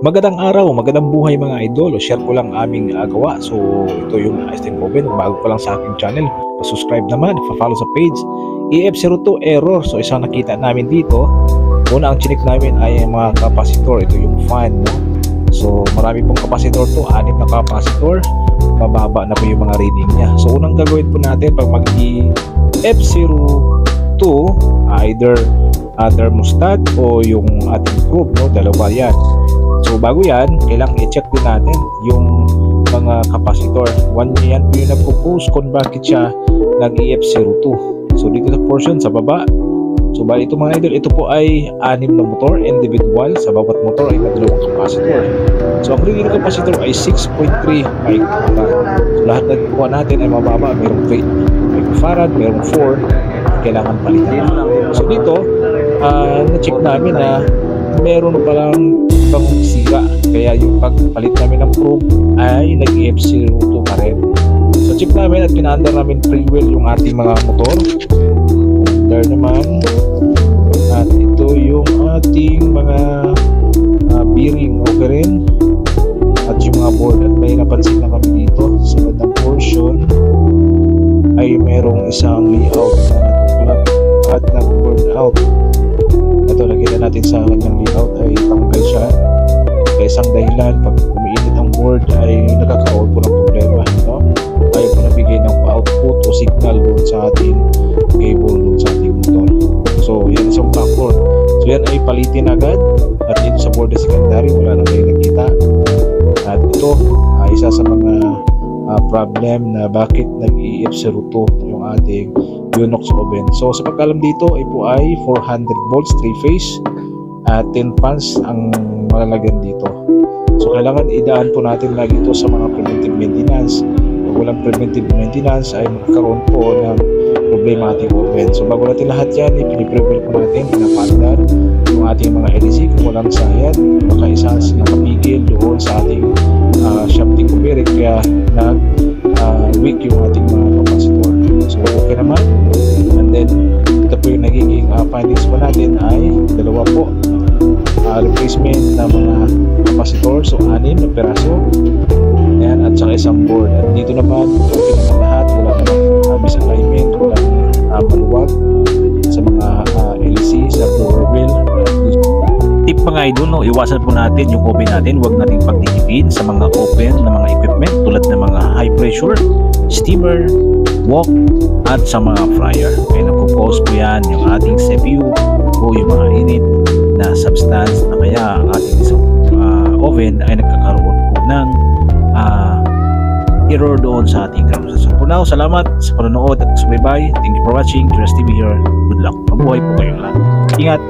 Magandang araw, magandang buhay mga idol. Share ko lang aming gawa. So ito yung steam oven. Bago pa lang sa aking channel, subscribe naman, follow sa page. EF02 error. So isang nakita namin dito. Una ang chinik namin ay mga capacitor. Ito yung fan, no? So marami pong capacitor to, 6 na capacitor. Mababa na po yung mga reading niya. So unang gagawin po natin pag mag-EF02, either thermostat o yung ating probe, no? Dalawa yan. So bago yan, kailangan i-check din natin yung mga capacitor. One yan po yung nagpo-post kung bakit siya nag-EF02. So dito sa portion sa baba, so bali ito mga idol, ito po ay 6 na motor individual. Sa bawat motor ay dalawang capacitor. So ang reading capacitor ay 6.3 microfarad. So lahat na kuha natin ay mababa. Mayroong 3 microfarad, mayroong 4. Kailangan palitan natin. So dito, na-check namin na meron palang ibang sira, kaya yung pagpalit namin ng probe ay nag-EF02 pa rin. So check namin at pinaandar namin pre-wheel yung ating mga motor. Under naman, at ito yung ating mga bearing, okay rin, at yung mga board. At may napansin na kami dito sa bandang portion ay merong isang layout na natuklap at nag-burn out. Ito, nakita natin sa kanyang layout ay tanggal siya. Kaya isang dahilan, pag umiinit ang board ay nakakaroon po ng problema, no? Ayaw po nabigay ng pa-output o signal doon sa ating cable doon sa ating motor. So yan isang factor. So yan ay palitin agad. At dito sa board na secondary, wala na kayo nakita. At ito ay isa sa mga problem na bakit nag-EF02 yung ating Unox oven. So sa pagkalam dito ay po ay 400 volts 3 phase at 10 fans ang malalagyan dito. So kailangan idaan po natin lagi ito sa mga preventive maintenance. Pag walang preventive maintenance ay magkakaroon po ng problema ating oven. So bago natin lahat yan, ipiniprevel po natin, pinapandar yung ating mga LEC kung walang sayad, baka isa nakapigil doon sa ating shafting kubirik, kaya weak yung ating mga capacitor. So okay naman. And then ito po yung nagiging findings po natin ay dalawa po replacement ng mga capacitor. So 6 na peraso. Ayan, at saka isang board. At dito naman, okay naman lahat. Wala namang misalignment, walang maluwag sa mga LEC, sa blower wheel. Tip mga idol, no, iwasan po natin yung oven natin. Huwag nating pagtitipid sa mga open na mga equipment tulad ng mga high pressure, steamer, wok, at sa mga fryer. Kaya nagpo-cause po yan yung ating CPU o yung mga init na substance, na kaya ang ating isang oven ay nagkakaroon po ng error doon sa ating thermostat. So for now, salamat sa panonood at subaybay. Thank you for watching. Curious TV here. Good luck. Mabuhay po kayong lahat. Ingat!